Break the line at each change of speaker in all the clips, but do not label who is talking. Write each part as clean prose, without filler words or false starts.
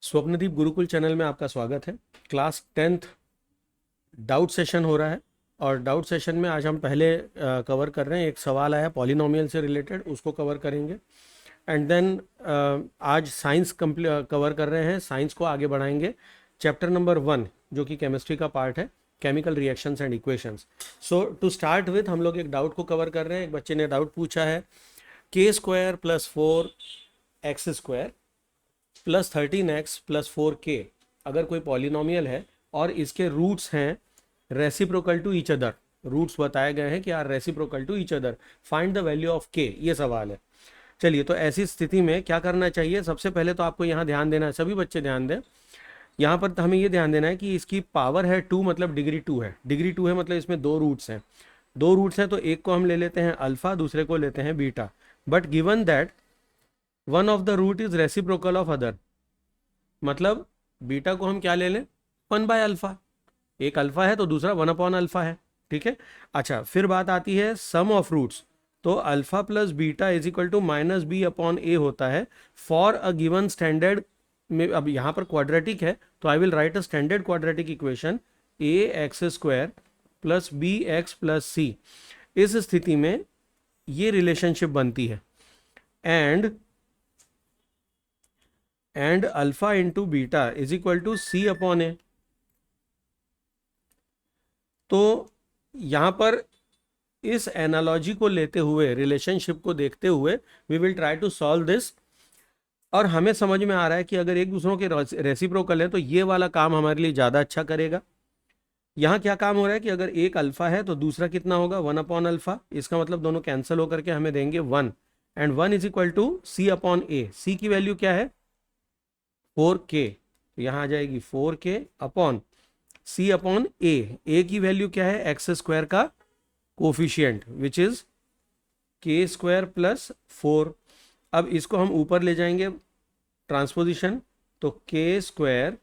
Swapnadeep Gurukul channel में आपका स्वागत है। क्लास 10th डाउट सेशन हो रहा है और डाउट सेशन में आज हम पहले कवर कर रहे हैं। एक सवाल आया पॉलिनोमियल से रिलेटेड, उसको कवर करेंगे एंड देन आज साइंस कवर कर रहे हैं। साइंस को आगे बढ़ाएंगे। चैप्टर नंबर 1 जो कि केमिस्ट्री का पार्ट है, chemical reactions and equations. So to start with हम लोग एक डाउट को कवर कर रहे हैं। एक बच्चे ने डाउट पूछा है k² + 4x² + 13x + 4k अगर कोई पॉलिनोमियल है और इसके रूट्स हैं reciprocal to each other, roots बताए गए हैं कि are reciprocal to each other, find the value of k, ये सवाल है। चलिए, तो ऐसी स्थिति में क्या करना चाहिए? सबसे पहले तो आपको यहाँ ध्यान देना है, सभी बच्चे ध्यान दें। यहाँ पर हमें ये ध्यान देना है कि इसकी पावर है 2, मतलब डिग्री 2 है। डिग्री 2 है मतलब इसमें दो रूट्स हैं। दो रूट्स हैं तो एक को हम ले लेते हैं अल्फा, दूसरे को लेते हैं beta. But given that one of the root is reciprocal of other, मतलब बीटा को हम क्या ले लें? 1/अल्फा। एक अल्फा है तो दूसरा 1/अल्फा है। ठीक है। अच्छा, फिर बात आती है सम ऑफ रूट्स। तो alpha plus beta is equal to -b/a होता है फॉर अ गिवन स्टैंडर्ड में। अब यहाँ पर क्वाड्रेटिक है तो I will write a standard quadratic equation ax² + bx + c। इस स्थिति में ये रिलेशनशिप बनती है and alpha into beta is equal to c/a। तो यहां पर इस एनालॉजी को लेते हुए, रिलेशनशिप को देखते हुए, we will try to solve this. और हमें समझ में आ रहा है कि अगर एक दूसरों के रेसिप्रोकल है तो ये वाला काम हमारे लिए ज़्यादा अच्छा करेगा। यहाँ क्या काम हो रहा है कि अगर एक अल्फा है तो दूसरा कितना होगा? 1/अल्फा। इसका मतलब दोनों कैंसिल होकर के हमें देंगे 1 and 1 is equal to c/a। c की वैल्यू क्या है? 4k। तो यहाँ आ जाएगी 4k अपॉन c/a। a की वैल्यू क्या है? x² का कोफिशियंट विच इज k² + 4। अब इसको हम ऊपर ले जाएंगे ट्रांसपोजिशन, तो k²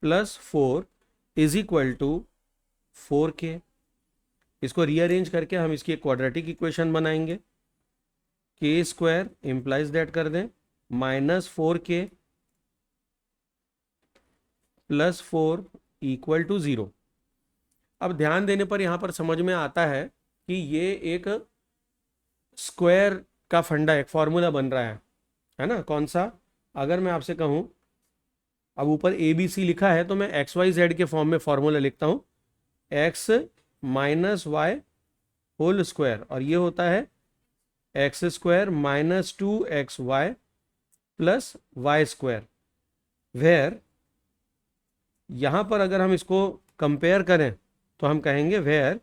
+ 4 is equal to 4k। इसको रीअरेंज करके हम इसकी एक क्वाड्रेटिक इक्वेशन बनाएंगे। k² इंप्लाइज दैट कर दें -4k + 4 = 0। अब ध्यान देने पर यहां पर समझ में आता है कि ये एक स्क्वायर का फंडा, एक फॉर्मूला बन रहा है ना? कौन सा? अगर मैं आपसे कहूं, अब ऊपर ABC लिखा है तो मैं XYZ के फॉर्म में फॉर्मूला लिखता हूं, x - y होल स्क्वायर, और ये होता है x² - 2xy + y²। वेयर यहां पर अगर हम इसको कंपेयर करें तो हम कहेंगे where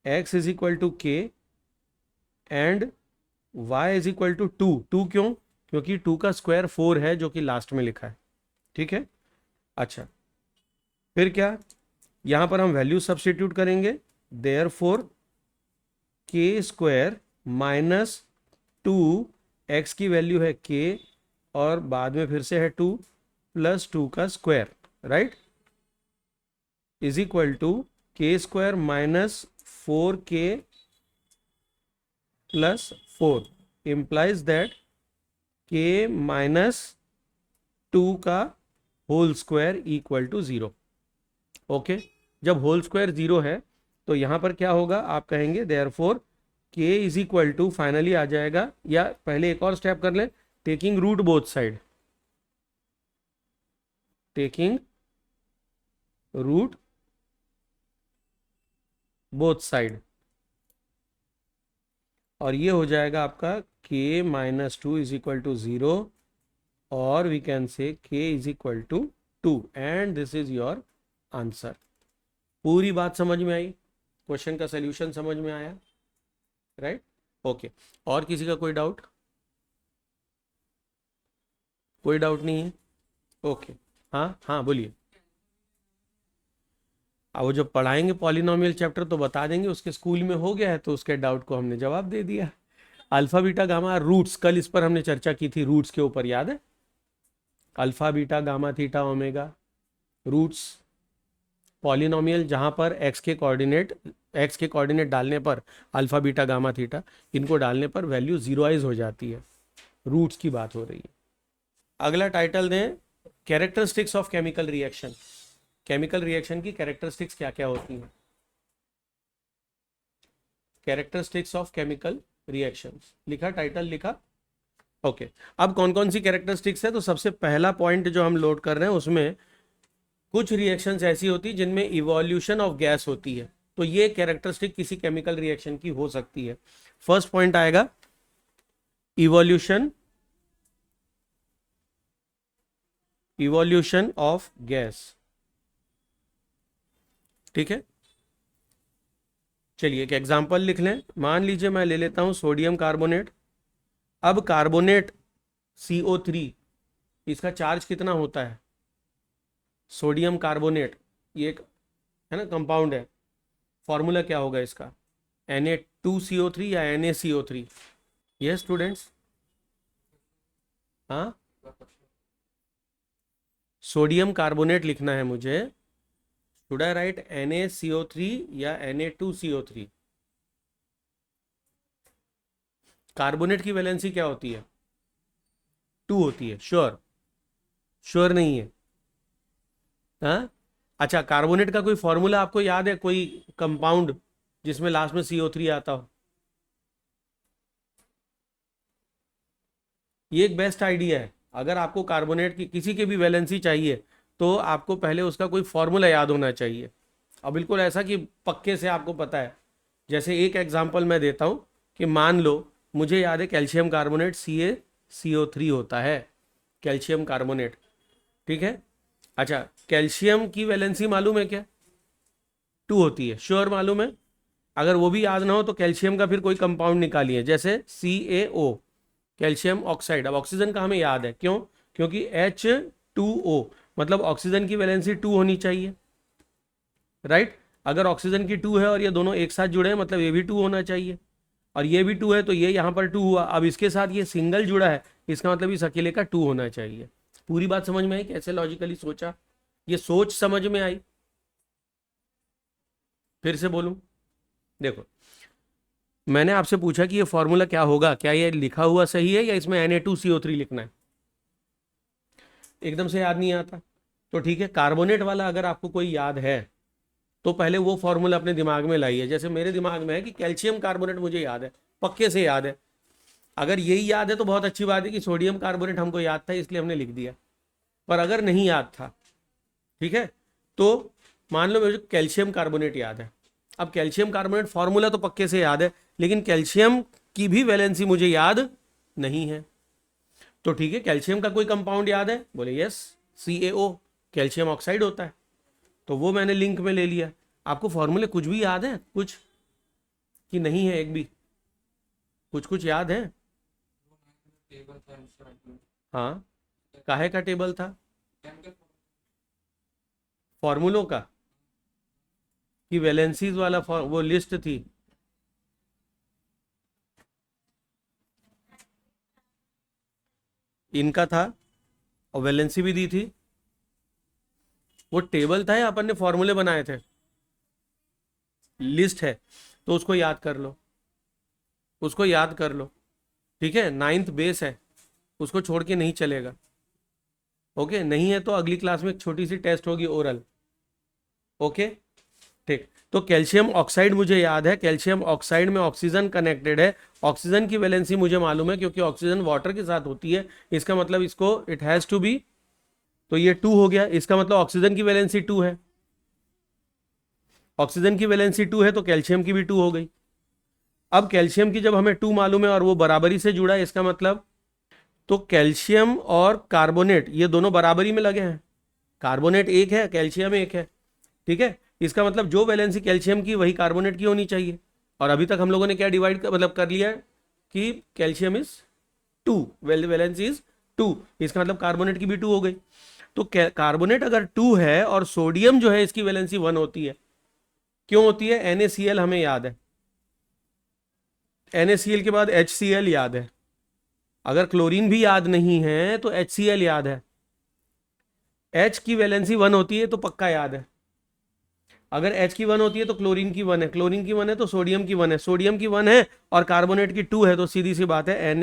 x is equal to k and y is equal to 2। 2 क्यों? क्योंकि 2 का स्क्वायर 4 है जो कि लास्ट में लिखा है। ठीक है। अच्छा, फिर क्या? यहां पर हम वैल्यू सब्स्टिट्यूट करेंगे। देयरफॉर k² - 2, x की वैल्यू है k और बाद में फिर से है 2 + 2 का square, right, is equal to k² - 4k + 4 implies that k - 2 का होल स्क्वायर = 0। ओके, जब होल स्क्वायर 0 है तो यहां पर क्या होगा? आप कहेंगे therefore k is equal to, finally आ जाएगा, या पहले एक और स्टेप कर लें, taking root both side, taking root both side, और ये हो जाएगा आपका k - 2 = 0 और we can say k = 2 and this is your answer. पूरी बात समझ में आई? क्वेश्चन का सॉल्यूशन समझ में आया? Right, okay. और किसी का कोई डाउट? कोई डाउट नहीं है? ओके, हाँ हाँ बोलिए। अब वो जब पढ़ाएंगे पॉलिनोमियल चैप्टर तो बता देंगे, उसके स्कूल में हो गया है तो उसके डाउट को हमने जवाब दे दिया। अल्फा बीटा गामा रूट्स, कल इस पर हमने चर्चा की थी, रूट्स के ऊपर, याद है? Alpha beta gamma theta omega roots, polynomial जहां पर x के कोऑर्डिनेट डालने पर अल्फा बीटा गामा थीटा, इनको डालने पर वैल्यू जीरोइज हो जाती है। रूट्स की बात हो रही है। अगला टाइटल दें, characteristics of chemical reaction, chemical reaction की कैरेक्टरिस्टिक्स क्या क्या होती हैं? कैरेक्टरिस्टिक्स ऑफ केमिकल रिएक्शंस लिखा, टाइटल लिखा, ओके। अब कौन कौन सी कैरेक्टरिस्टिक्स है? तो सबसे पहला पॉइंट जो हम लोड कर रहे हैं उसमें कुछ रिएक्शंस ऐसी होती है जिनमें इवोल्यूशन ऑफ गैस होती है, तो ये कैरेक्टरिस्टिक किसी केमिकल रिएक्शन की हो सकती है। फर्स्ट पॉइंट आएगा इवोल्यूशन, इवोल्यूशन ऑफ गैस, ठीक है। चलिए एक एग्जांपल लिख लें। मान लीजिए मैं ले लेता हूं सोडियम कार्बोनेट। अब कार्बोनेट CO3, इसका चार्ज कितना होता है? सोडियम कार्बोनेट, ये एक है ना कंपाउंड है, फॉर्मूला क्या होगा इसका? Na2CO3 या NaCO3? यस स्टूडेंट्स, हाँ सोडियम कार्बोनेट लिखना है मुझे, शुड आई राइट NaCO3 या Na2CO3? कार्बोनेट की वैलेंसी क्या होती है? 2 होती है। श्योर? श्योर नहीं है? हाँ अच्छा, कार्बोनेट का कोई फॉर्मूला आपको याद है, कोई कंपाउंड जिसमें लास्ट में CO3 आता हो? ये एक बेस्ट आइडिया है। अगर आपको कार्बोनेट की किसी की भी वैलेंसी चाहिए तो आपको पहले उसका कोई फॉर्मूला याद होना चाहिए, और बिल्कुल ऐसा कि पक्के से आपको पता है। जैसे एक एग्जांपल मैं देता हूँ कि मान लो मुझे याद है कैल्शियम कार्बोनेट CaCO3 होता है, कैल्शियम कार्बोनेट, ठीक है। अच्छा, कैल्शियम की वैलेंसी मालूम है क्या? 2 होती है। श्योर मालूम है? अगर वो भी याद ना हो तो कैल्शियम का फिर कोई कंपाउंड निकालिए, जैसे CaO, कैल्शियम ऑक्साइड। अब ऑक्सीजन का हमें याद है, क्यों? क्योंकि H2O, मतलब ऑक्सीजन की वैलेंसी 2 होनी चाहिए, राइट। अगर ऑक्सीजन की 2 है और ये दोनों एक साथ जुड़े हैं मतलब ये भी 2 होना चाहिए, और ये भी 2 है तो ये यहाँ पर 2 हुआ। अब इसके साथ ये सिंगल जुड़ा है, इसका मतलब इस अकेले का 2 होना चाहिए। पूरी बात समझ में आई? कैसे लॉजिकली सोचा, ये सोच समझ में आई? फिर से बोलूं, देखो मैंने आपसे पूछा कि ये फॉर्मूला क्या होगा, क्या ये लिखा हुआ सही है या इसमें Na2CO3 लिखना है? एकदम से याद नहीं आता तो ठीक है, कार्बोनेट वाला अगर आपको कोई याद है तो पहले वो फॉर्मूला अपने दिमाग में लाइए। जैसे मेरे दिमाग में है कि कैल्शियम कार्बोनेट मुझे याद है, पक्के से याद है। अगर यही याद है तो बहुत अच्छी बात है कि सोडियम कार्बोनेट हमको याद था इसलिए हमने लिख दिया। पर अगर नहीं याद था, ठीक है, तो मान लो मुझे कैल्शियम कार्बोनेट याद है। अब कैल्शियम कार्बोनेट फॉर्मूला तो पक्के से याद है, लेकिन कैल्शियम की भी वैलेंसी मुझे याद नहीं है। तो ठीक है, कैल्शियम का कोई कंपाउंड याद है? बोले यस, CaO, कैल्शियम ऑक्साइड होता है, तो वो मैंने लिंक में ले लिया। आपको फॉर्मूले कुछ भी याद है, कुछ कि नहीं है? एक भी कुछ कुछ याद है? हाँ, काहे का टेबल था? फॉर्मूलों का, कि वैलेंसीज वाला वो लिस्ट थी? इनका था और वैलेंसी भी दी थी। वो टेबल था या अपन ने फॉर्मूले बनाए थे? लिस्ट है, तो उसको याद कर लो, उसको याद कर लो, ठीक है। 9th बेस है, उसको छोड़ के नहीं चलेगा, ओके। नहीं है तो अगली क्लास में एक छोटी सी टेस्ट होगी, ओरल, ओके, ठीक। तो कैल्शियम ऑक्साइड मुझे याद है, कैल्शियम ऑक्साइड में ऑक्सीजन कनेक्टेड है, ऑक्सीजन की वैलेंसी मुझे मालूम है क्योंकि ऑक्सीजन वाटर के साथ होती है, इसका मतलब इसको इट हैज टू बी, तो ये 2 हो गया, इसका मतलब ऑक्सीजन की वैलेंसी 2 है। ऑक्सीजन की वैलेंसी 2 है तो कैल्शियम की भी 2 हो गई। अब कैल्शियम की जब हमें 2 मालूम है और वो बराबरी से जुड़ा है, इसका मतलब तो कैल्शियम और कार्बोनेट ये दोनों बराबरी में लगे हैं, कार्बोनेट एक है, कैल्शियम एक है, ठीक है। इसका मतलब जो वैलेंसी कैल्शियम की वही कार्बोनेट की होनी चाहिए। और अभी तक हम लोगों ने क्या डिवाइड मतलब कर लिया कि कैल्शियम इज 2, वैलेंसी इज 2, इसका मतलब कार्बोनेट की भी 2 हो गई। तो कार्बोनेट अगर 2 है और सोडियम जो है इसकी वैलेंसी 1 होती है, क्यों होती है? NaCl हमें याद है, NaCl के बाद HCl याद है। अगर क्लोरीन भी याद नहीं है तो HCl याद है। H की वैलेंसी 1 होती है तो पक्का याद है। अगर H की 1 होती है तो क्लोरीन की 1 है, क्लोरीन की 1 है तो सोडियम की 1 है, सोडियम की 1 है और कार्बोनेट की 2 है, तो सीधी सी बात है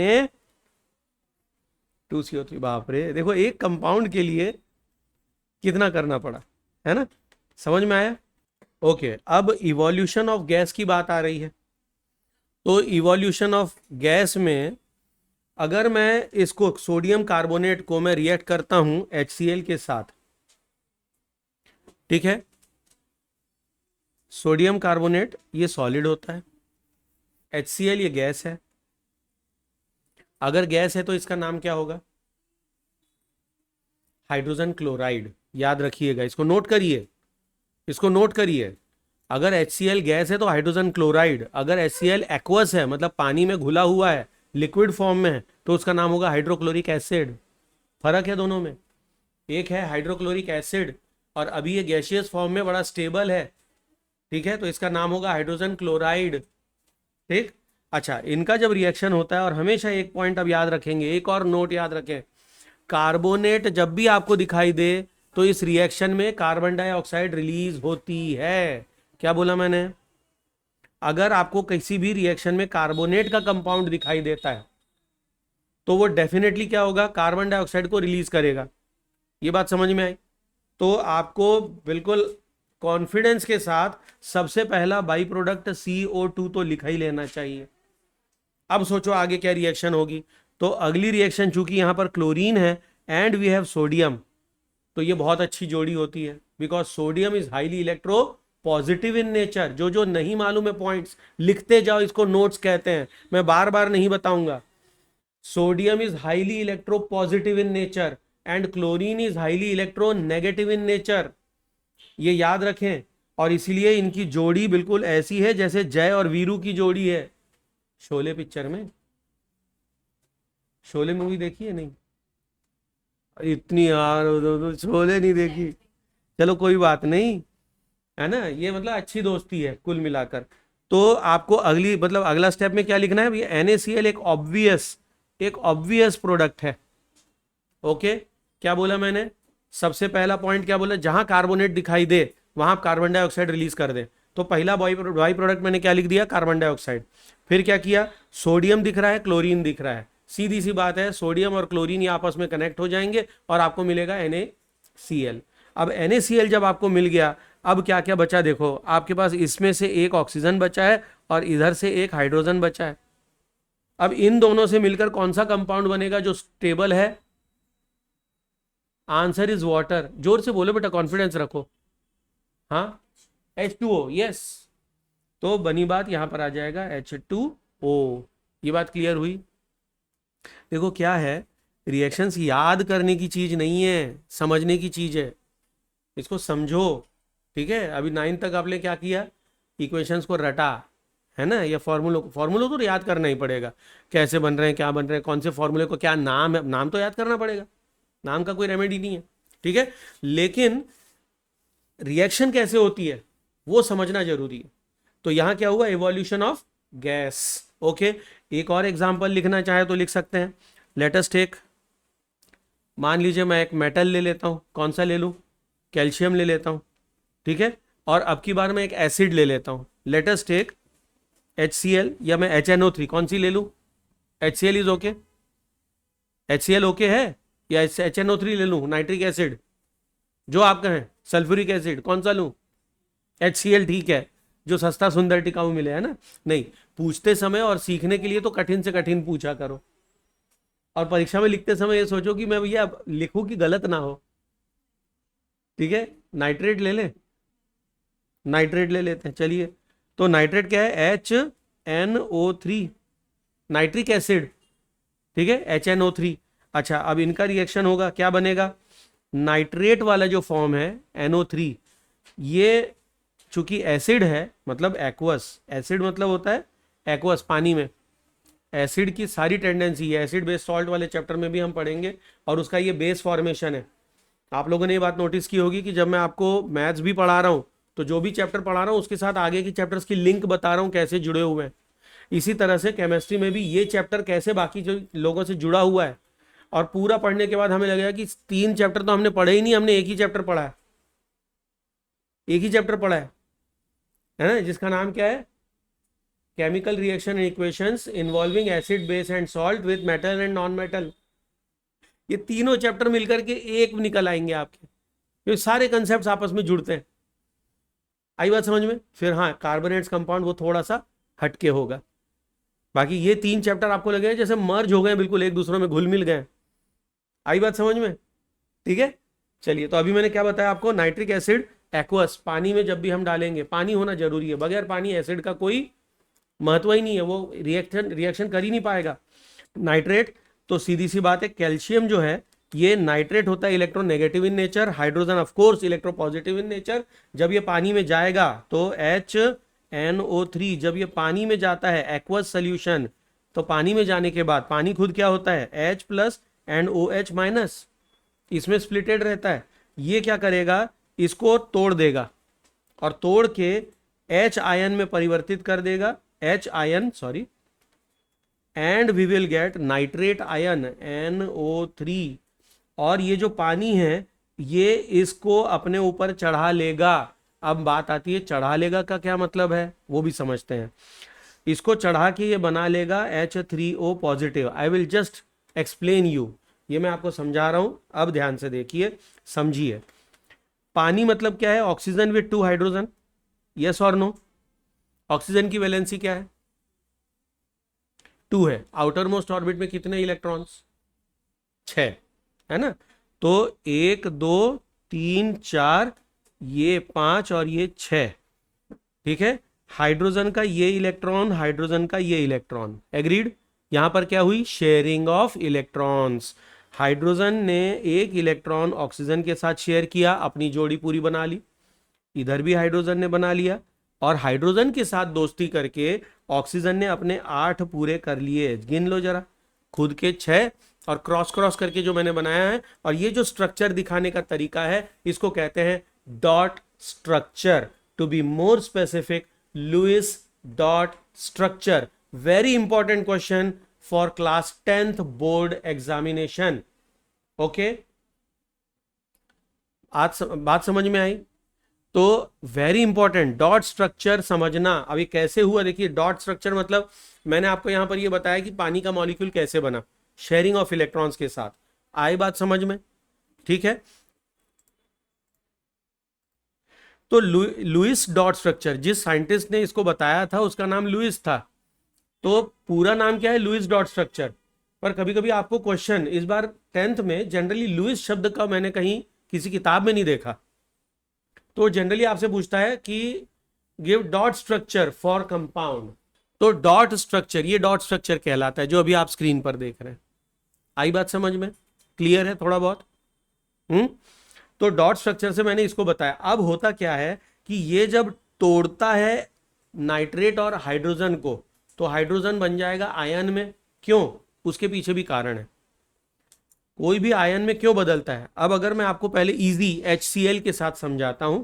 2CO3, बाप रे, देखो एक कंपाउंड के लिए कितना करना पड़ा, है ना। समझ में आया। ओके, अब इवोल्यूशन ऑफ गैस की बात आ रही है। तो इवोल्यूशन ऑफ गैस में अगर मैं इसको सोडियम कार्बोनेट को मैं रिएक्ट करता हूं HCl के साथ, ठीक है, सोडियम कार्बोनेट ये सॉलिड होता है, HCl ये गैस है। अगर गैस है तो इसका नाम क्या होगा? Hydrogen chloride. याद रखिएगा, इसको नोट करिए, इसको नोट करिए। अगर HCl गैस है तो हाइड्रोजन क्लोराइड, अगर HCl एक्वस है मतलब पानी में घुला हुआ है, लिक्विड फॉर्म में है, तो उसका नाम होगा हाइड्रोक्लोरिक एसिड। फर्क है दोनों में, एक है हाइड्रोक्लोरिक एसिड और अभी ये गैसियस फॉर्म में बड़ा स्टेबल है, ठीक है, तो इसका नाम होगा हाइड्रोजन क्लोराइड। ठीक। अच्छा, इनका जब रिएक्शन होता है, और हमेशा एक पॉइंट अब याद रखेंगे, एक और नोट याद रखें, कार्बोनेट जब भी आपको दिखाई दे तो इस रिएक्शन में कार्बन डाइऑक्साइड रिलीज होती है। क्या बोला मैंने? अगर आपको किसी भी रिएक्शन में कार्बोनेट का कंपाउंड दिखाई देता है तो वो डेफिनेटली क्या होगा? कार्बन डाइऑक्साइड को रिलीज करेगा। ये बात समझ में आई? तो आपको बिल्कुल कॉन्फिडेंस के साथ सबसे पहला बाई प्रोडक्ट CO2 तो लिखा ही लेना चाहिए। अब सोचो आगे क्या रिएक्शन होगी। तो अगली रिएक्शन, चूंकि यहां पर क्लोरीन है एंड वी हैव सोडियम, तो ये बहुत अच्छी जोड़ी होती है, because sodium is highly electro positive in nature. जो जो नहीं मालूम है पॉइंट्स लिखते जाओ, इसको नोट्स कहते हैं, मैं बार बार नहीं बताऊंगा। Sodium is highly electro positive in nature and chlorine is highly electro negative in nature, ये याद रखें। और इसीलिए इनकी जोड़ी बिल्कुल ऐसी है जैसे जय और वीरू की जोड़ी है शोले पिक्चर में। शोले मूवी देखी है? नहीं इतनी यार, शोले नहीं देखी, चलो कोई बात नहीं, है ना। ये मतलब अच्छी दोस्ती है कुल मिलाकर। तो आपको अगली मतलब अगला स्टेप में क्या लिखना है भैया? NaCl एक ऑब्वियस प्रोडक्ट है। ओके, क्या बोला मैंने? सबसे पहला पॉइंट क्या बोला? जहां कार्बोनेट दिखाई दे वहां आप कार्बन डाइऑक्साइड रिलीज कर दे। तो पहला बाई प्रोडक्ट मैंने क्या लिख दिया? Carbon dioxide. फिर क्या किया? सोडियम दिख रहा है, क्लोरीन दिख रहा है, सीधी सी बात है, सोडियम और क्लोरीन ये आपस में कनेक्ट हो जाएंगे और आपको मिलेगा NaCl। अब NaCl जब आपको मिल गया, अब क्या क्या बचा देखो, आपके पास इसमें से एक ऑक्सीजन बचा है और इधर से एक हाइड्रोजन बचा है। अब इन दोनों से मिलकर कौन सा कंपाउंड बनेगा जो स्टेबल है? Answer is water. जोर से बोलो बेटा, कॉन्फिडेंस रखो। हाँ, H2O, यस। तो बनी बात यहां पर आ जाएगा H2O। ये बात क्लियर हुई? देखो क्या है, रिएक्शंस याद करने की चीज नहीं है, समझने की चीज है, इसको समझो। ठीक है, अभी 9 तक आपने क्या किया? इक्वेशंस को रटा, है ना। ये फॉर्मूलों तो याद करना ही पड़ेगा, कैसे बन रहे हैं, क्या बन रहे हैं, कौन से फॉर्मूले को क्या नाम है, नाम तो याद करना पड़ेगा, नाम का कोई रेमेडी नहीं है, ठीक है। लेकिन रिएक्शन कैसे होती है वो समझना जरूरी है। तो यहां क्या हुआ? Evolution of gas. ओके, एक और एग्जांपल लिखना चाहे तो लिख सकते हैं। लेट अस टेक, मान लीजिए मैं एक मेटल ले लेता हूं, कौन सा ले लूं? कैल्शियम ले लेता हूं, ठीक है। और अब की बार मैं एक एसिड ले लेता हूं, लेट अस टेक HCl, या मैं HNO3, कौन सी ले लूं? HCl is okay? HCl okay है या HNO3 ले लूं? नाइट्रिक एसिड, जो आप कहें, सल्फ्यूरिक एसिड, कौन सा लूं? HCl ठीक है, जो सस्ता सुंदर टिकाऊ मिले, है ना। नहीं, पूछते समय और सीखने के लिए तो कठिन से कठिन पूछा करो, और परीक्षा में लिखते समय ये सोचो कि मैं भैया लिखूं कि गलत ना हो, ठीक है। नाइट्रेट ले लें, नाइट्रेट ले लेते हैं, चलिए। तो नाइट्रेट क्या है? HNO3, नाइट्रिक एसिड, ठीक है, HNO3। अच्छा, अब इनका रिएक्शन होगा, क्या बनेगा? नाइट्रेट वाला जो फॉर्म है NO3, ये चूंकि एसिड है मतलब एक्वस, एसिड मतलब होता है एक्वस, पानी में एसिड की सारी टेंडेंसी है, एसिड बेस सॉल्ट वाले चैप्टर में भी हम पढ़ेंगे, और उसका ये बेस फॉर्मेशन है। आप लोगों ने ये बात नोटिस की होगी कि जब मैं आपको मैथ्स भी पढ़ा रहा हूँ तो जो भी चैप्टर पढ़ा रहा हूँ उसके साथ आगे की चैप्टर्स की लिंक बता रहा हूँ कैसे जुड़े हुए हैं। इसी तरह से केमिस्ट्री में भी ये चैप्टर कैसे बाकी जो लोगों से जुड़ा हुआ है, और पूरा पढ़ने के बाद हमें लगेगा कि 3 चैप्टर तो हमने पढ़े ही नहीं, हमने एक ही चैप्टर पढ़ा है, एक ही चैप्टर पढ़ा है ना, जिसका नाम क्या है? Chemical reaction and equations involving acid base and salt with metal and non metal. ये तीनों चैप्टर मिलकर के एक निकल आएंगे आपके, ये सारे कंसेप्ट आपस में जुड़ते हैं। आई बात समझ में? फिर हाँ, कार्बोनेट्स कंपाउंड वो थोड़ा सा हटके होगा, बाकी ये 3 चैप्टर आपको लगेगा जैसे मर्ज हो गए, बिल्कुल एक दूसरे में घुल मिल गए। आई बात समझ में? ठीक है, चलिए। तो अभी मैंने क्या बताया आपको, नाइट्रिक एसिड एक्वस, पानी में जब भी हम डालेंगे, पानी होना जरूरी है, बगैर पानी एसिड का कोई महत्व ही नहीं है, वो रिएक्शन कर ही नहीं पाएगा। नाइट्रेट, तो सीधी सी बात है, कैल्शियम जो है ये नाइट्रेट होता है electronegative in nature, hydrogen of course electropositive in nature. जब ये पानी में जाएगा तो HNO3, जब ये पानी में जाता है एक्वस सोल्यूशन, तो पानी में जाने के बाद पानी खुद क्या होता है, H plus and OH minus, इसमें स्प्लिटेड रहता है। ये क्या करेगा, इसको तोड़ देगा और तोड़ के H आयन में परिवर्तित कर देगा, H ion sorry, and we will get nitrate ion NO3। और ये जो पानी है ये इसको अपने ऊपर चढ़ा लेगा। अब बात आती है चढ़ा लेगा का क्या मतलब है, वो भी समझते हैं। इसको चढ़ा के ये बना लेगा H3O positive. I will just explain you, ये मैं आपको समझा रहा हूं, अब ध्यान से देखिए समझिए। पानी मतलब क्या है, ऑक्सीजन विद 2 हाइड्रोजन, यस और नो? ऑक्सीजन की वैलेंसी क्या है, 2 है। आउटर मोस्ट ऑर्बिट में कितने इलेक्ट्रॉन्स, 6 है ना। तो 1 2 3 4, ये 5 और ये 6, ठीक है। हाइड्रोजन का ये इलेक्ट्रॉन, हाइड्रोजन का ये इलेक्ट्रॉन, एग्रीड। यहां पर क्या हुई, शेयरिंग ऑफ इलेक्ट्रॉन्स। हाइड्रोजन ने एक इलेक्ट्रॉन ऑक्सीजन के साथ शेयर किया, अपनी जोड़ी पूरी बना ली। इधर भी हाइड्रोजन ने बना लिया, और हाइड्रोजन के साथ दोस्ती करके ऑक्सीजन ने अपने 8 पूरे कर लिए। गिन लो जरा, खुद के 6 और क्रॉस क्रॉस करके जो मैंने बनाया है। और ये जो स्ट्रक्चर दिखाने का तरीका है, इसको कहते हैं dot structure. To be more specific, Lewis dot structure. Very important question for class 10th board examination. Okay, आज बात समझ में आई? तो वेरी इंपॉर्टेंट डॉट स्ट्रक्चर समझना। अभी कैसे हुआ देखिए, डॉट स्ट्रक्चर मतलब मैंने आपको यहां पर ये बताया कि पानी का मॉलिक्यूल कैसे बना, शेयरिंग ऑफ इलेक्ट्रॉन्स के साथ। आई बात समझ में? ठीक है। तो लुईस डॉट स्ट्रक्चर, जिस साइंटिस्ट ने इसको बताया था उसका नाम लुईस था, तो पूरा नाम क्या है, लुईस डॉट स्ट्रक्चर। पर कभी कभी आपको क्वेश्चन, इस बार 10th में जनरली लुईस शब्द का मैंने कहीं किसी किताब में नहीं देखा, तो जनरली आपसे पूछता है कि give dot structure for compound. तो डॉट स्ट्रक्चर, ये डॉट स्ट्रक्चर कहलाता है जो अभी आप स्क्रीन पर देख रहे हैं। आई बात समझ में? क्लियर है थोड़ा बहुत? तो डॉट स्ट्रक्चर से मैंने इसको बताया। अब होता क्या है कि ये जब तोड़ता है नाइट्रेट और हाइड्रोजन को, तो हाइड्रोजन बन जाएगा आयन में। क्यों, उसके पीछे भी कारण है। कोई भी आयन में क्यों बदलता है, अब अगर मैं आपको पहले इजी HCl के साथ समझाता हूं।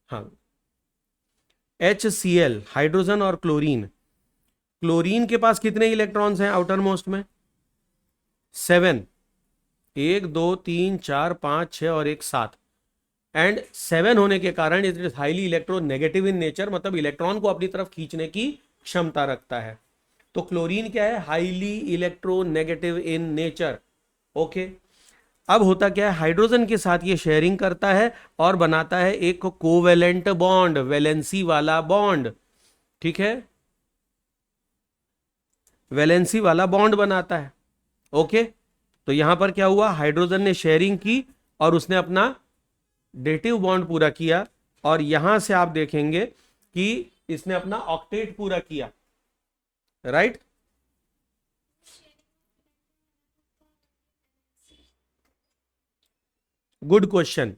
हाँ, HCl, हाइड्रोजन और क्लोरीन। क्लोरीन के पास कितने इलेक्ट्रॉन्स हैं आउटर मोस्ट में, 7। 1 2 3 4 5 6 और 1 7। एंड 7 होने के कारण it is highly electronegative in nature, मतलब इलेक्ट्रॉन को अपनी तरफ खींचने की क्षमता रखता है। तो क्लोरीन क्या है, highly electronegative in nature. Okay, अब होता क्या है, हाइड्रोजन के साथ ये शेयरिंग करता है और बनाता है एक कोवेलेंट बॉन्ड, वैलेंसी वाला बॉन्ड। ठीक है, वैलेंसी वाला बॉन्ड बनाता है। ओके, तो यहां पर क्या हुआ, हाइड्रोजन ने शेयरिंग की और उसने अपना डेटिव बॉन्ड पूरा किया, और यहां से आप देखेंगे कि इसने अपना ऑक्टेट पूरा किया, राइट। Good question.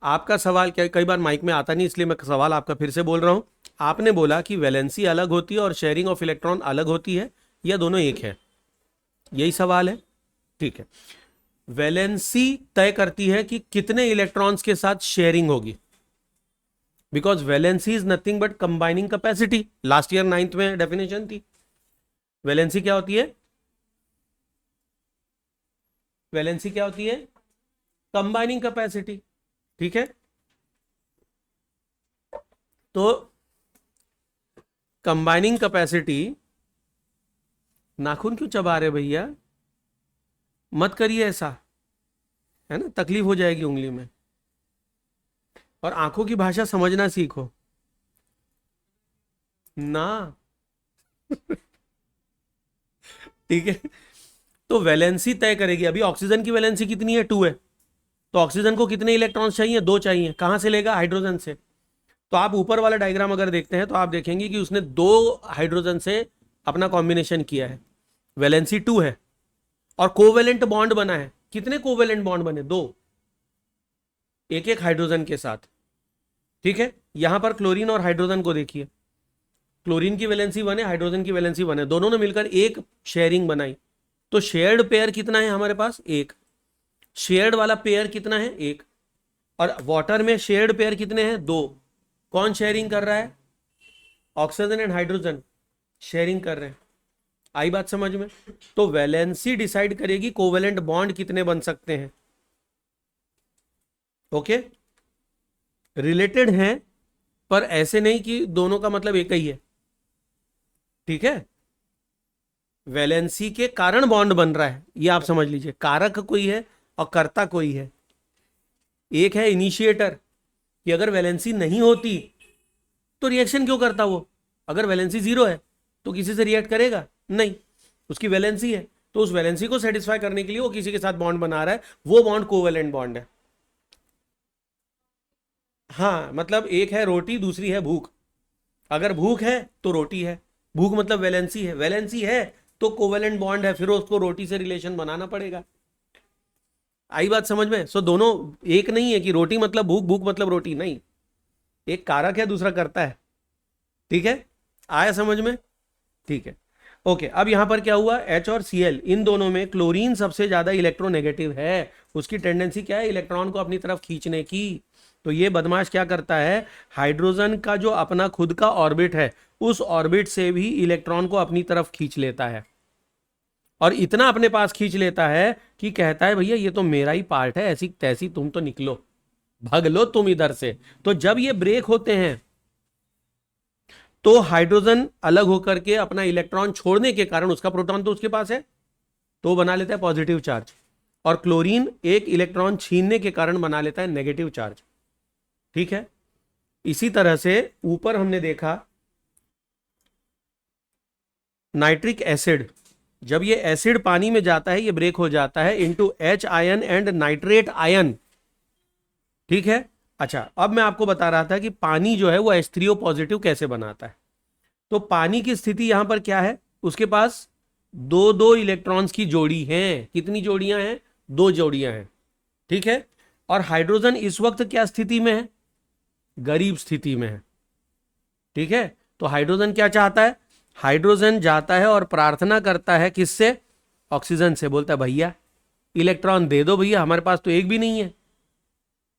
आपका सवाल क्या, कई बार माइक में आता नहीं इसलिए मैं सवाल आपका फिर से बोल रहा हूं। आपने बोला कि वैलेंसी अलग होती है और शेयरिंग ऑफ इलेक्ट्रॉन अलग होती है, या दोनों एक है, यही सवाल है? ठीक है, वैलेंसी तय करती है कि कितने इलेक्ट्रॉन्स के साथ शेयरिंग होगी, because valency is nothing but combining capacity. Last year 9th में डेफिनेशन थी। वैलेंसी क्या होती है, वैलेंसी क्या होती है, कंबाइनिंग कैपेसिटी। ठीक है, तो कंबाइनिंग कैपेसिटी, नाखून क्यों चबा रहे भैया, मत करिए ऐसा, है ना, तकलीफ हो जाएगी उंगली में। और आंखों की भाषा समझना सीखो ना। ठीक है, तो वैलेंसी तय करेगी। अभी ऑक्सीजन की वैलेंसी कितनी है, 2 है, तो ऑक्सीजन को कितने इलेक्ट्रॉन्स चाहिए, 2 चाहिए। कहां से लेगा, हाइड्रोजन से। तो आप ऊपर वाला डायग्राम अगर देखते हैं तो आप देखेंगे कि उसने 2 हाइड्रोजन से अपना कॉम्बिनेशन किया है, वैलेंसी 2 है, और कोवेलेंट बॉन्ड बना है। कितने कोवेलेंट बॉन्ड बने, 2, एक एक हाइड्रोजन के साथ। ठीक है, यहां पर क्लोरीन और हाइड्रोजन को देखिए, क्लोरीन की वैलेंसी 1 है, हाइड्रोजन की वैलेंसी 1 है, दोनों ने मिलकर एक शेयरिंग बनाई। तो शेयर्ड पेयर कितना है हमारे पास, 1। शेयर्ड वाला पेयर कितना है, 1। और वाटर में शेयर्ड पेयर कितने हैं, 2। कौन शेयरिंग कर रहा है, ऑक्सीजन एंड हाइड्रोजन शेयरिंग कर रहे हैं। आई बात समझ में। तो वैलेंसी डिसाइड करेगी कोवेलेंट बॉन्ड कितने बन सकते हैं। ओके, रिलेटेड हैं, पर ऐसे नहीं कि दोनों का मतलब एक ही है। ठीक है, वैलेंसी के कारण बॉन्ड बन रहा है, ये आप समझ लीजिए। कारक कोई है और कर्ता कोई है। एक है इनिशिएटर, कि अगर वैलेंसी नहीं होती तो रिएक्शन क्यों करता वो। अगर वैलेंसी 0 है तो किसी से रिएक्ट करेगा नहीं, उसकी वैलेंसी है, तो उस वैलेंसी को सेटिस्फाई करने के लिए वो किसी के साथ बॉन्ड बना रहा है, वो बॉन्ड कोवेलेंट बॉन्ड है। हाँ, मतलब एक है रोटी, दूसरी है भूख। अगर भूख है तो रोटी है, भूख मतलब वैलेंसी है, वैलेंसी है तो कोवेलेंट बॉन्ड है, फिर उसको रोटी से रिलेशन बनाना पड़ेगा। आई बात समझ में। सो दोनों एक नहीं है कि रोटी मतलब भूख, भूख मतलब रोटी, नहीं। एक कारक है, दूसरा करता है। ठीक है, आया समझ में। ठीक है, ओके। अब यहां पर क्या हुआ, H और Cl, इन दोनों में क्लोरीन सबसे ज्यादा इलेक्ट्रोनेगेटिव है। उसकी टेंडेंसी क्या है, इलेक्ट्रॉन को अपनी तरफ खींचने की। तो ये बदमाश क्या करता है, हाइड्रोजन का जो अपना खुद का ऑर्बिट है, उस ऑर्बिट से भी इलेक्ट्रॉन को अपनी तरफ खींच लेता है। और इतना अपने पास खींच लेता है कि कहता है भैया ये तो मेरा ही पार्ट है, ऐसी तैसी तुम तो निकलो, भाग लो तुम इधर से। तो जब ये ब्रेक होते हैं तो हाइड्रोजन अलग होकर के अपना इलेक्ट्रॉन छोड़ने के कारण, उसका प्रोटॉन तो उसके पास है, तो बना लेता है पॉजिटिव चार्ज। और क्लोरीन एक इलेक्ट्रॉन छीनने के कारण बना लेता है नेगेटिव चार्ज। ठीक है, इसी तरह से ऊपर हमने देखा नाइट्रिक एसिड, जब ये एसिड पानी में जाता है, ये ब्रेक हो जाता है into H ion and nitrate ion. ठीक है, अच्छा, अब मैं आपको बता रहा था कि पानी जो है वो H3O पॉजिटिव कैसे बनाता है। तो पानी की स्थिति यहां पर क्या है, उसके पास 2-2 इलेक्ट्रॉन्स की जोड़ी है। कितनी जोड़ियां हैं, 2 जोड़ियां हैं। ठीक है, और हाइड्रोजन इस वक्त क्या स्थिति में है, गरीब स्थिति में है। ठीक है, तो हाइड्रोजन क्या चाहता है, हाइड्रोजन जाता है और प्रार्थना करता है किससे, ऑक्सीजन से। बोलता है भैया इलेक्ट्रॉन दे दो भैया, हमारे पास तो एक भी नहीं है।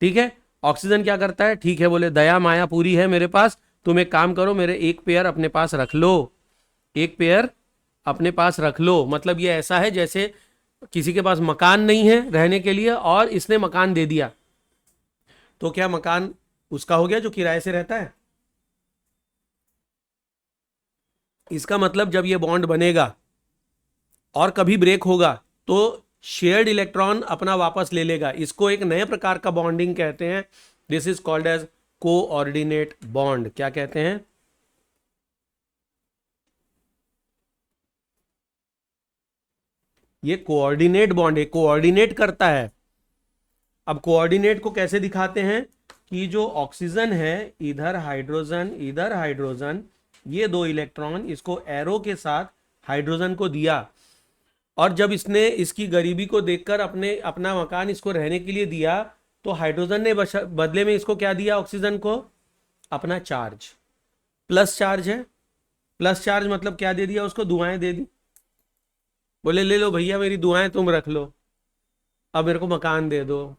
ठीक है, ऑक्सीजन क्या करता है, ठीक है बोले दया माया पूरी है मेरे पास, तुम एक काम करो, मेरे एक पेयर अपने पास रख लो, एक पेयर अपने पास रख लो। मतलब ये ऐसा है जैसे किसी के पास मकान नहीं है रहने के लिए और इसने मकान दे दिया, तो क्या मकान उसका हो गया जो किराए से रहता है। इसका मतलब जब ये बॉन्ड बनेगा और कभी ब्रेक होगा तो शेयर्ड इलेक्ट्रॉन अपना वापस ले लेगा। इसको एक नए प्रकार का बॉन्डिंग कहते हैं, this is called as coordinate bond. क्या कहते हैं, ये कोऑर्डिनेट बॉन्ड है, कोऑर्डिनेट करता है। अब कोऑर्डिनेट को कैसे दिखाते हैं, कि जो ऑक्सीजन है, इधर हाइड्रोजन इधर हाइड्रोजन, ये 2 इलेक्ट्रॉन इसको एरो के साथ हाइड्रोजन को दिया, और जब इसने इसकी गरीबी को देखकर अपने अपना मकान इसको रहने के लिए दिया, तो हाइड्रोजन ने बदले में इसको क्या दिया, ऑक्सीजन को अपना चार्ज, प्लस चार्ज है। प्लस चार्ज मतलब क्या दे दिया उसको, दुआएं दे दी। बोले ले लो भैया मेरी दुआएं तुम रख लो, अब मेरे को मकान दे दो।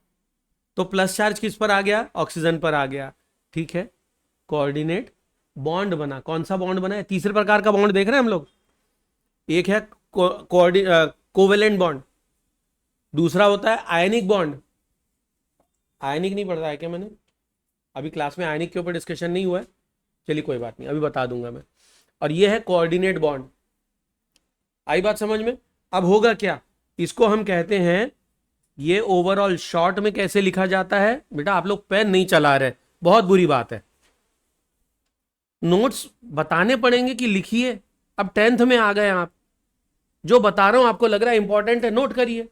तो प्लस चार्ज किस पर आ गया, ऑक्सीजन पर आ गया। ठीक है, कोऑर्डिनेट बॉन्ड बना। कौन सा बॉन्ड बना है, तीसरे प्रकार का बॉन्ड देख रहे हैं हम लोग। एक है कोवेलेंट बॉन्ड, दूसरा होता है आयनिक बॉन्ड। आयनिक नहीं पढ़ा है क्या मैंने, अभी क्लास में आयनिक के ऊपर डिस्कशन नहीं हुआ है, चलिए कोई बात नहीं, अभी बता दूंगा मैं। और ये है कोऑर्डिनेट बॉन्ड। आई बात समझ में। अब होगा क्या, इसको हम कहते हैं, ये ओवरऑल शॉर्ट में कैसे लिखा जाता है बेटा, आप लोग पेन नहीं चला रहे, बहुत बुरी बात है, नोट्स बताने पड़ेंगे कि लिखिए। अब 10th में आ गए आप, जो बता रहा हूं आपको लग रहा है इंपॉर्टेंट है, नोट करिए।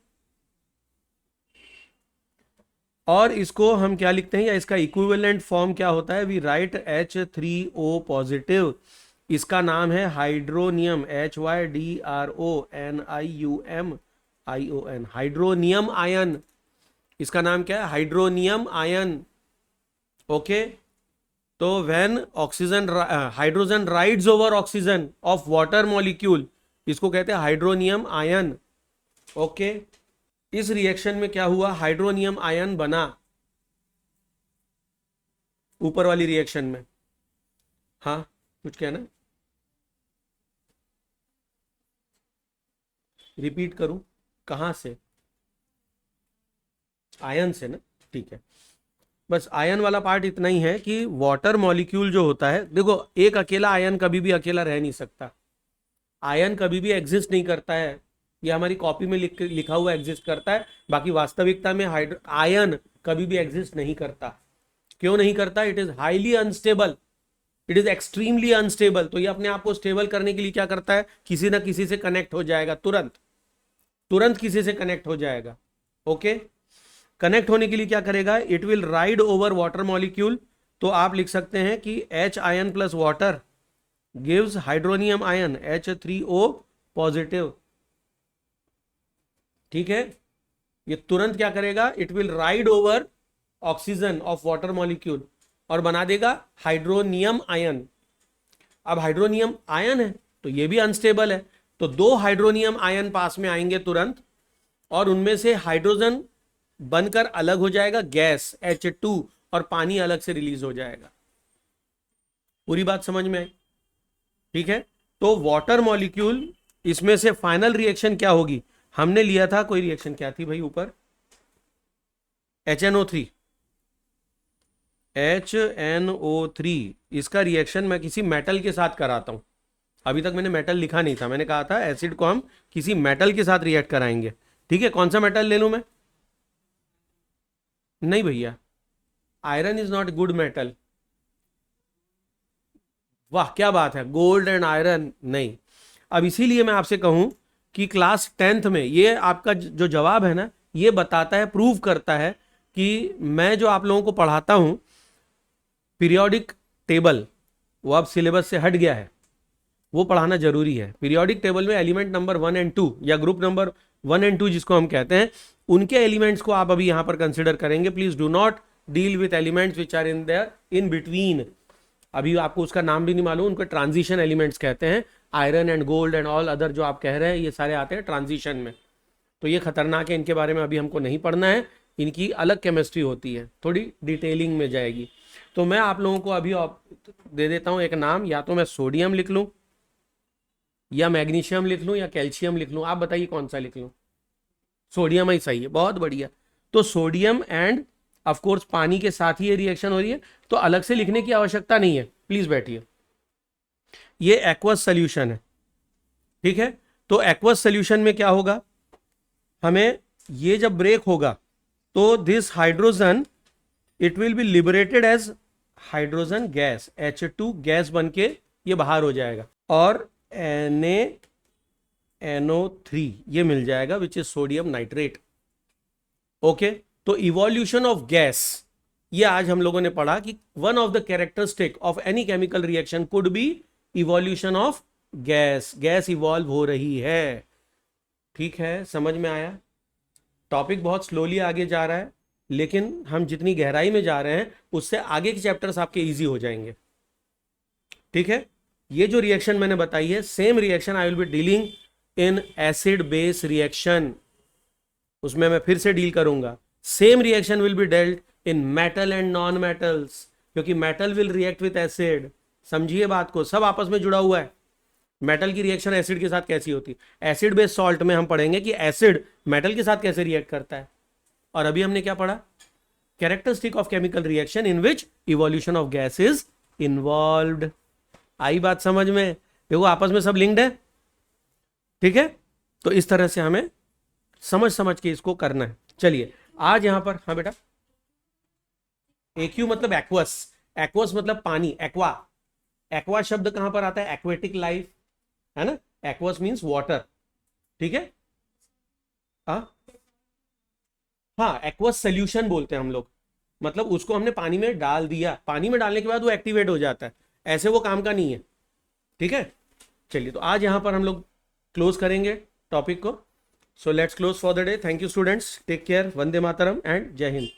और इसको हम क्या लिखते हैं, या इसका इक्विवेलेंट फॉर्म क्या होता है, वी राइट H3O पॉजिटिव, इसका नाम है हाइड्रोनियम, HYDRONIUM, हाइड्रोनियम आयन, इसका नाम क्या है, हाइड्रोनियम आयन। ओके, तो when oxygen hydrogen rides over oxygen of water molecule, इसको कहते हैं हाइड्रोनियम आयन। ओके, इस रिएक्शन में क्या हुआ, हाइड्रोनियम आयन बना ऊपर वाली रिएक्शन में। हाँ, कुछ कहना, रिपीट करूं, कहां से, आयन से ना, ठीक है। बस आयन वाला पार्ट इतना ही है कि वाटर मॉलिक्यूल जो होता है, देखो एक अकेला आयन कभी भी अकेला रह नहीं सकता, आयन कभी भी एग्जिस्ट नहीं करता है, ये हमारी कॉपी में लिखा हुआ एग्जिस्ट करता है, बाकी वास्तविकता में आयन कभी भी एग्जिस्ट नहीं करता। क्यों नहीं करता, it is highly unstable, it is extremely unstable. तो ये अपने आप को स्टेबल करने के लिए क्या करता है, किसी ना किसी से कनेक्ट हो जाएगा, तुरंत तुरंत किसी से कनेक्ट हो जाएगा। ओके, कनेक्ट होने के लिए क्या करेगा, it will ride over water molecule. तो आप लिख सकते हैं कि H ion plus water gives hydronium ion H3O positive. ठीक है, ये तुरंत क्या करेगा, it will ride over oxygen of water molecule और बना देगा हाइड्रोनियम आयन। अब हाइड्रोनियम आयन है तो ये भी अनस्टेबल है, तो दो हाइड्रोनियम आयन पास में आएंगे तुरंत, और उनमें से हाइड्रोजन बनकर अलग हो जाएगा गैस H2, और पानी अलग से रिलीज हो जाएगा। पूरी बात समझ में आई? ठीक है, तो वाटर मॉलिक्यूल, इसमें से फाइनल रिएक्शन क्या होगी, हमने लिया था कोई रिएक्शन, क्या थी भाई ऊपर, HNO3, इसका रिएक्शन मैं किसी मेटल के साथ कराता हूं। अभी तक मैंने मेटल लिखा नहीं था, मैंने कहा था एसिड को हम किसी मेटल के साथ रिएक्ट कराएंगे। ठीक है, कौन सा मेटल ले लूं मैं, नहीं भैया, iron is not good metal. वाह क्या बात है, गोल्ड एंड आयरन नहीं। अब इसीलिए मैं आपसे कहूं कि क्लास 10th में ये आपका जो जवाब है ना, ये बताता है, प्रूव करता है कि मैं जो आप लोगों को पढ़ाता हूं पीरियोडिक टेबल, वो अब सिलेबस से हट गया है, वो पढ़ाना जरूरी है। पीरियोडिक टेबल में एलिमेंट नंबर 1 एंड 2 या ग्रुप नंबर 1 एंड 2 जिसको हम कहते हैं, उनके एलिमेंट्स को आप अभी यहां पर कंसिडर करेंगे। Please do not deal with elements which are in there in between. अभी आपको उसका नाम भी नहीं मालूम, उनको ट्रांजिशन एलिमेंट्स कहते हैं। Iron and gold and all other जो आप कह रहे हैं, ये सारे आते हैं ट्रांजिशन में, तो ये खतरनाक है, इनके बारे में अभी हमको नहीं पढ़ना है, इनकी अलग केमिस्ट्री होती है, थोड़ी डिटेलिंग में जाएगी। तो मैं आप लोगों को अभी दे देता हूं एक नाम, या तो मैं सोडियम लिख लूं, या मैग्नीशियम लिख लूं, या कैल्शियम लिख लूं, आप बताइए कौन सा लिख लूं। सोडियम ही सही है, बहुत बढ़िया। तो सोडियम एंड ऑफ कोर्स पानी के साथ ही ये रिएक्शन हो रही है, तो अलग से लिखने की आवश्यकता नहीं है, प्लीज बैठिए। ये एक्वस सोल्यूशन है, ठीक है। तो एक्वस सोल्यूशन में क्या होगा, हमें ये जब ब्रेक होगा तो this hydrogen it will be liberated as hydrogen gas, H2 gas बनके ये बाहर हो जाएगा, और NaNO3 ये मिल जाएगा, which is sodium nitrate. Okay, तो इवोल्यूशन ऑफ गैस, ये आज हम लोगों ने पढ़ा कि one of the characteristic of any chemical reaction could be evolution of gas, gas evolve हो रही है। ठीक है, समझ में आया? टॉपिक बहुत स्लोली आगे जा रहा है, लेकिन हम जितनी गहराई में जा रहे हैं उससे आगे के चैप्टर्स आपके इजी हो जाएंगे। ठीक है, ये जो रिएक्शन मैंने बताई है, same reaction I will be dealing in acid base reaction, उसमें मैं फिर से डील करूंगा। Same reaction will be dealt in metal and non metals, क्योंकि metal will react with acid. समझिए बात को, सब आपस में जुड़ा हुआ है। मेटल की रिएक्शन एसिड के साथ कैसी होती है, एसिड बेस सॉल्ट में हम पढ़ेंगे कि एसिड मेटल के साथ कैसे रिएक्ट करता है। और अभी हमने क्या पढ़ा, characteristic of chemical reaction in which evolution of gas is involved. आई बात समझ में? देखो आपस में सब लिंक्ड है। ठीक है, तो इस तरह से हमें समझ समझ के इसको करना है। चलिए आज यहाँ पर, हाँ बेटा, एक्यू मतलब एक्वस, एक्वस मतलब पानी, एक्वा, एक्वा शब्द कहां पर आता है, एक्वेटिक लाइफ, है ना, एक्वस मीन्स वाटर, ठीक है। हाँ हाँ, एक्वस सोल्यूशन बोलते हैं हम लोग, मतलब उसको हमने पानी में डाल दिया, पानी में डालने के बाद वो एक्टिवेट हो जाता है, ऐसे वो काम का नहीं है, ठीक है। चलिए तो आज यहाँ पर हम लोग क्लोज करेंगे टॉपिक को। So let's close for the day. Thank you students, take care, वंदे मातरम एंड जय हिंद।